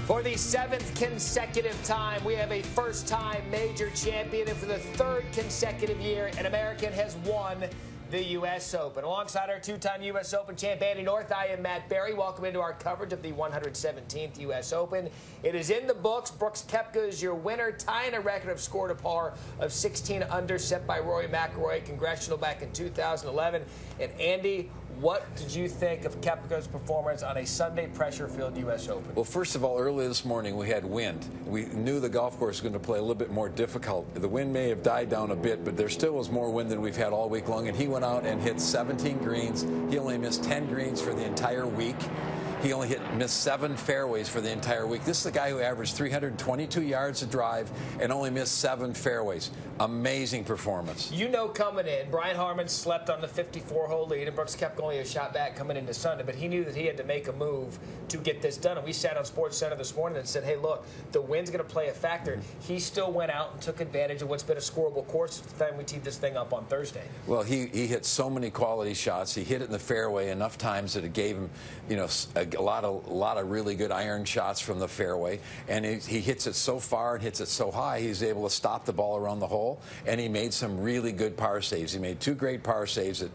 For the 7th consecutive time, we have a first-time major champion, and for the 3rd consecutive year, an American has won the U.S. Open. Alongside our two-time U.S. Open champ, Andy North, I am Matt Berry. Welcome into our coverage of the 117th U.S. Open. It is in the books. Brooks Koepka is your winner, tying a record of score to par of 16 under, set by Rory McIlroy, congressional back in 2011. And Andy, what did you think of Koepka's performance on a Sunday pressure-filled U.S. Open? Well, first of all, early this morning we had wind. We knew the golf course was going to play a little bit more difficult. The wind may have died down a bit, but there still was more wind than we've had all week long. And he went out and hit 17 greens. He only missed 10 greens for the entire week. He only missed 7 fairways for the entire week. This is the guy who averaged 322 yards to drive and only missed 7 fairways. Amazing performance. You know, coming in, Brian Harman slept on the 54-hole lead, and Brooks Koepka only a shot back coming into Sunday, but he knew that he had to make a move to get this done. And we sat on SportsCenter this morning and said, hey, look, the wind's going to play a factor. He still went out and took advantage of what's been a scoreable course at the time we teed this thing up on Thursday. Well, he hit so many quality shots. He hit it in the fairway enough times that it gave him, you know, a lot of really good iron shots from the fairway, and he hits it so far and hits it so high, he's able to stop the ball around the hole, and he made some really good par saves. He made 2 great par saves at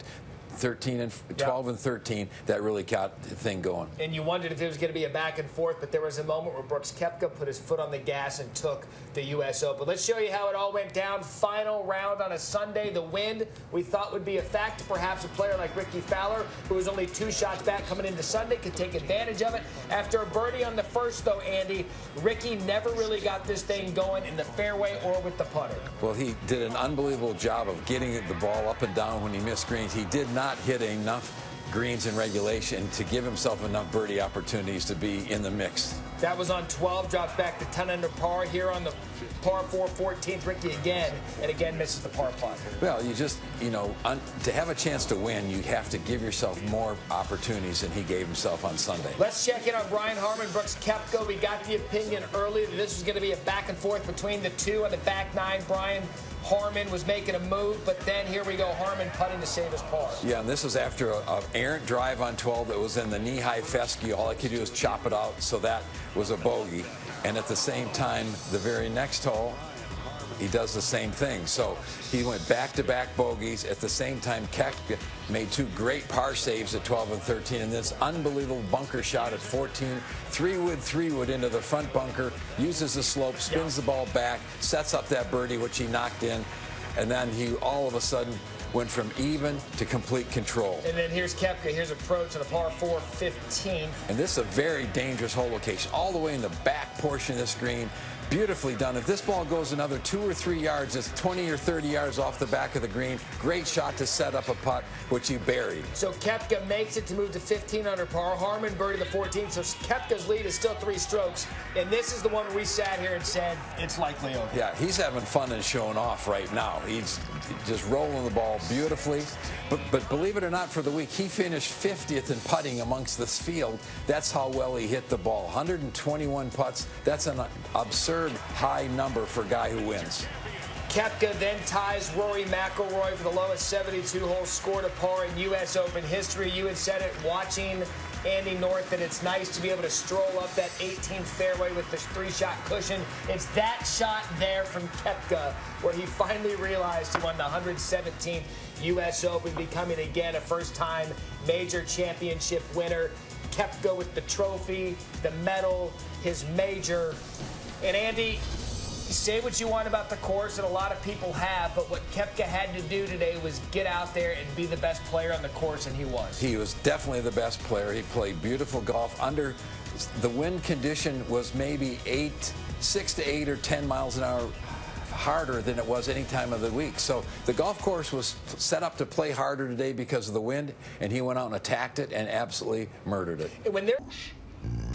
13 and 12 and 13 that really got the thing going. And you wondered if it was going to be a back and forth, but there was a moment where Brooks Koepka put his foot on the gas and took the U.S. Open. Let's show you how it all went down. Final round on a Sunday. The wind we thought would be a factor. Perhaps a player like Rickie Fowler, who was only 2 shots back coming into Sunday, could take advantage of it. After a birdie on the first, though, Andy, Rickie never really got this thing going in the fairway or with the putter. Well, he did an unbelievable job of getting the ball up and down when he missed greens. He did not hit enough greens in regulation to give himself enough birdie opportunities to be in the mix. That was on 12, drops back to 10 under par. Here on the par 4, 14th, Rickie again, and again misses the par putt. Well, you just, you know, to have a chance to win, you have to give yourself more opportunities than he gave himself on Sunday. Let's check in on Brian Harman, Brooks Koepka. We got the opinion early that this was going to be a back and forth between the two on the back 9. Brian Harman was making a move, but then here we go, Harman putting to save his par. Yeah, and this was after an errant drive on 12 that was in the knee-high fescue. All I could do was chop it out, so that was a bogey. And at the same time, the very next hole, he does the same thing. So he went back-to-back bogeys. At the same time, Koepka made 2 great par saves at 12 and 13, and this unbelievable bunker shot at 14. 3-wood into the front bunker, uses the slope, spins the ball back, sets up that birdie, which he knocked in, and then he all of a sudden went from even to complete control. And then here's Koepka. Here's approach to the par 4, 15. And this is a very dangerous hole location, all the way in the back portion of this green. Beautifully done. If this ball goes another 2 or 3 yards, it's 20 or 30 yards off the back of the green. Great shot to set up a putt, which he buried. So Koepka makes it to move to 15 under par. Harman birdied the 14th, so Koepka's lead is still 3 strokes. And this is the one where we sat here and said it's likely over. Yeah, he's having fun and showing off right now. He's just rolling the ball beautifully. But believe it or not, for the week, he finished 50th in putting amongst this field. That's how well he hit the ball. 121 putts. That's an absurd high number for a guy who wins. Koepka then ties Rory McIlroy for the lowest 72-hole score to par in U.S. Open history. You had said it watching Andy North that it's nice to be able to stroll up that 18th fairway with this 3-shot cushion. It's that shot there from Koepka where he finally realized he won the 117th U.S. Open, becoming again a first-time major championship winner. Koepka with the trophy, the medal, his major. And Andy, say what you want about the course, and a lot of people have, but what Koepka had to do today was get out there and be the best player on the course, and he was. He was definitely the best player. He played beautiful golf. Under the wind condition was maybe 6 to 8 or 10 miles an hour harder than it was any time of the week. So the golf course was set up to play harder today because of the wind, and he went out and attacked it and absolutely murdered it. And when they're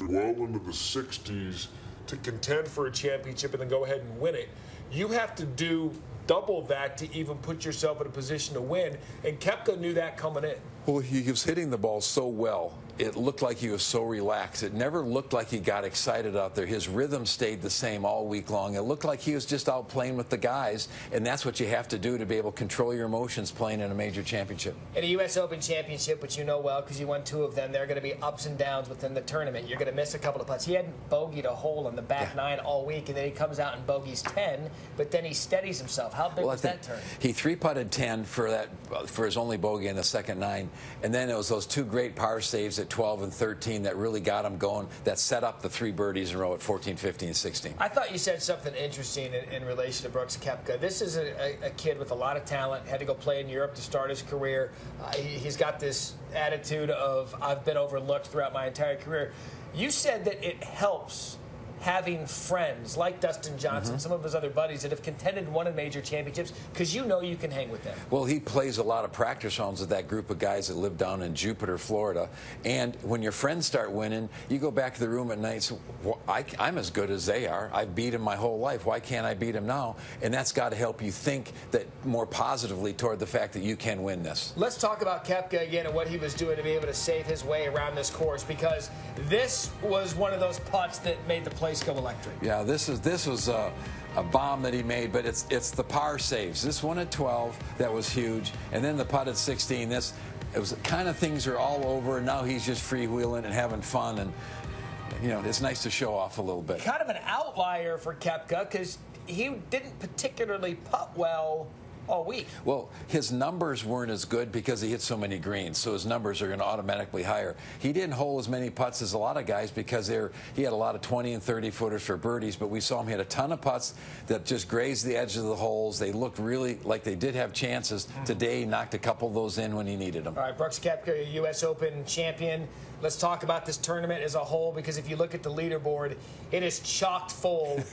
well into the 60s, to contend for a championship and then go ahead and win it, you have to do double that to even put yourself in a position to win, and Koepka knew that coming in. Well, he was hitting the ball so well it looked like he was so relaxed. It never looked like he got excited out there. His rhythm stayed the same all week long. It looked like he was just out playing with the guys, and that's what you have to do to be able to control your emotions playing in a major championship. In a U.S. Open championship, which you know well because you won 2 of them, there are going to be ups and downs within the tournament. You're going to miss a couple of putts. He hadn't bogeyed a hole in the back 9 all week, and then he comes out and bogeys 10, but then he steadies himself. How big was that turn? He 3-putted 10 for his only bogey in the second 9, and then it was those 2 great par saves at 12 and 13 that really got him going, that set up the 3 birdies in a row at 14, 15, 16. I thought you said something interesting in relation to Brooks Koepka. This is a kid with a lot of talent, had to go play in Europe to start his career. He's got this attitude of, I've been overlooked throughout my entire career. You said that it helps having friends like Dustin Johnson, some of his other buddies that have contended and won in major championships, because you know you can hang with them. Well, he plays a lot of practice rounds with that group of guys that live down in Jupiter, Florida. And when your friends start winning, you go back to the room at night and say, well, I'm as good as they are. I've beat them my whole life. Why can't I beat them now? And that's got to help you think that more positively toward the fact that you can win this. Let's talk about Koepka again and what he was doing to be able to save his way around this course, because this was one of those putts that made the place go electric. Yeah, this was a bomb that he made, but it's the par saves. This one at 12, that was huge, and then the putt at 16. It was kind of things are all over, and now he's just freewheeling and having fun, and you know, it's nice to show off a little bit. Kind of an outlier for Koepka because he didn't particularly putt well all week. Well, his numbers weren't as good because he hit so many greens, so his numbers are going to automatically higher. He didn't hole as many putts as a lot of guys because he had a lot of 20 and 30 footers for birdies, but we saw him hit a ton of putts that just grazed the edge of the holes. They looked really like they did have chances. Today, he knocked a couple of those in when he needed them. All right, Brooks Koepka, U.S. Open champion. Let's talk about this tournament as a whole, because if you look at the leaderboard, it is chocked full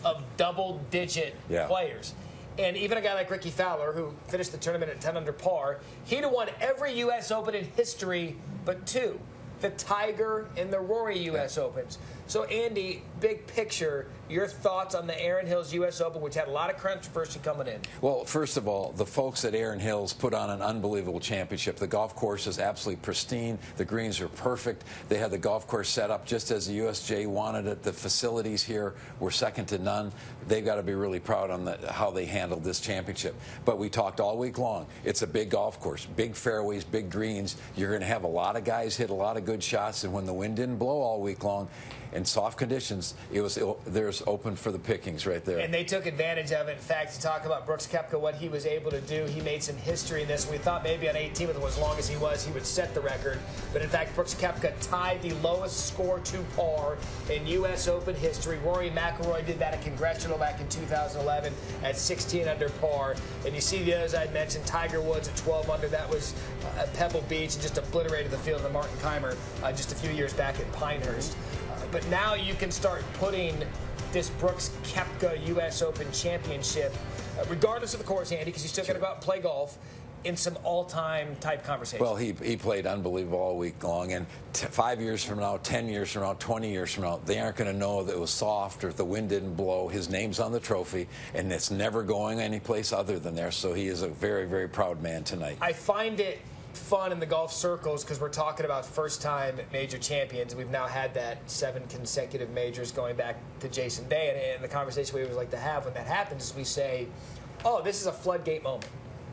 of double-digit players. And even a guy like Ricky Fowler, who finished the tournament at 10 under par, he'd have won every U.S. Open in history but 2, the Tiger and the Rory U.S. Opens. So, Andy, big picture, your thoughts on the Erin Hills U.S. Open, which had a lot of controversy coming in? Well, first of all, the folks at Erin Hills put on an unbelievable championship. The golf course is absolutely pristine. The greens are perfect. They had the golf course set up just as the USJ wanted it. The facilities here were second to none. They've got to be really proud on how they handled this championship. But we talked all week long. It's a big golf course, big fairways, big greens. You're going to have a lot of guys hit a lot of good shots, and when the wind didn't blow all week long, in soft conditions, there's open for the pickings right there. And they took advantage of it. In fact, to talk about Brooks Koepka, what he was able to do, he made some history in this. We thought maybe on 18 with him, as long as he would set the record. But in fact, Brooks Koepka tied the lowest score to par in U.S. Open history. Rory McIlroy did that at Congressional back in 2011 at 16 under par. And you see the others I mentioned, Tiger Woods at 12 under. That was at Pebble Beach and just obliterated the field of the Martin Keimer just a few years back at Pinehurst. But now you can start putting this Brooks Koepka U.S. Open Championship, regardless of the course, Andy, because he's still going to go out and play golf, in some all-time type conversations. Well, he played unbelievable all week long, and 5 years from now, 10 years from now, 20 years from now, they aren't going to know that it was soft or if the wind didn't blow. His name's on the trophy, and it's never going anyplace other than there, so he is a very, very proud man tonight. I find it fun in the golf circles because we're talking about first-time major champions. We've now had that 7 consecutive majors going back to Jason Day, and the conversation we always like to have when that happens is we say, oh, this is a floodgate moment.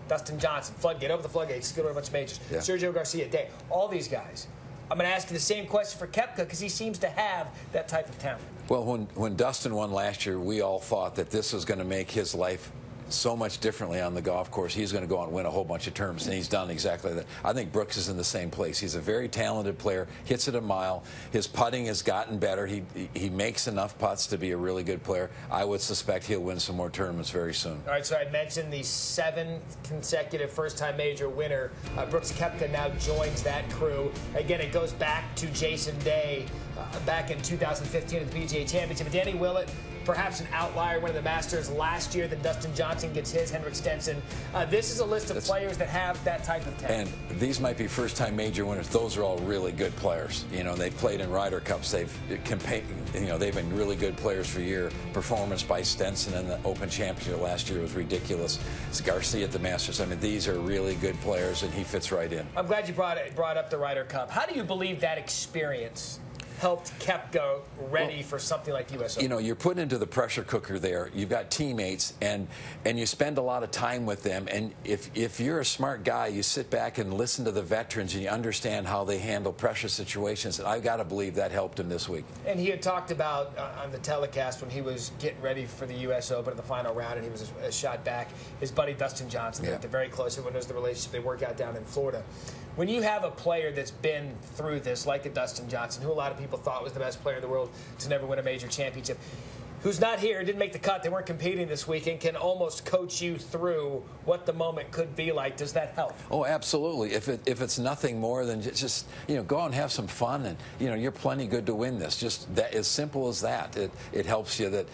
Dustin Johnson, floodgate, over the floodgates, he's going to win a bunch of majors. Yeah. Sergio Garcia, Day, all these guys. I'm going to ask you the same question for Koepka because he seems to have that type of talent. Well, when Dustin won last year, we all thought that this was going to make his life so much differently on the golf course. He's going to go out and win a whole bunch of tournaments, and he's done exactly that. I think Brooks is in the same place. He's a very talented player, hits it a mile. His putting has gotten better. He makes enough putts to be a really good player. I would suspect he'll win some more tournaments very soon. All right, so I mentioned the 7th consecutive first-time major winner. Brooks Koepka now joins that crew. Again, it goes back to Jason Day back in 2015 at the PGA Championship. Danny Willett perhaps an outlier winning the Masters last year. Then Dustin Johnson gets his, Henrik Stenson. This is a list of players that have that type of talent. And these might be first-time major winners. Those are all really good players. You know, they've played in Ryder Cups. They've been really good players for a year. Performance by Stenson in the Open Championship last year was ridiculous. It's Garcia at the Masters. I mean, these are really good players, and he fits right in. I'm glad you brought up the Ryder Cup. How do you believe that experience helped Koepka ready for something like the U.S. Open? You know, you're put into the pressure cooker there. You've got teammates, and you spend a lot of time with them. And if you're a smart guy, you sit back and listen to the veterans, and you understand how they handle pressure situations. And I've got to believe that helped him this week. And he had talked about on the telecast when he was getting ready for the U.S. Open in the final round, and he was a shot back, his buddy Dustin Johnson. Yeah. They're very close. Everyone knows the relationship. They work out down in Florida. When you have a player that's been through this, like a Dustin Johnson, who a lot of people thought was the best player in the world to never win a major championship, who's not here, didn't make the cut, they weren't competing this weekend, can almost coach you through what the moment could be like. Does that help? Oh, absolutely. If it's nothing more than just go out and have some fun, and you're plenty good to win this. Just that, as simple as that. It helps you that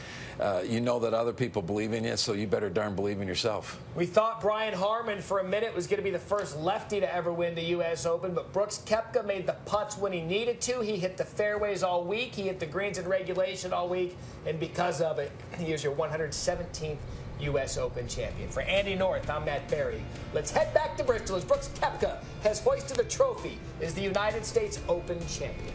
you know that other people believe in you, so you better darn believe in yourself. We thought Brian Harman for a minute was going to be the first lefty to ever win the U.S. Open, but Brooks Koepka made the putts when he needed to. He hit the fairways all week. He hit the greens in regulation all week, and because of it, he is your 117th U.S. Open champion. For Andy North, I'm Matt Berry. Let's head back to Bristol as Brooks Koepka has hoisted the trophy as the United States Open champion.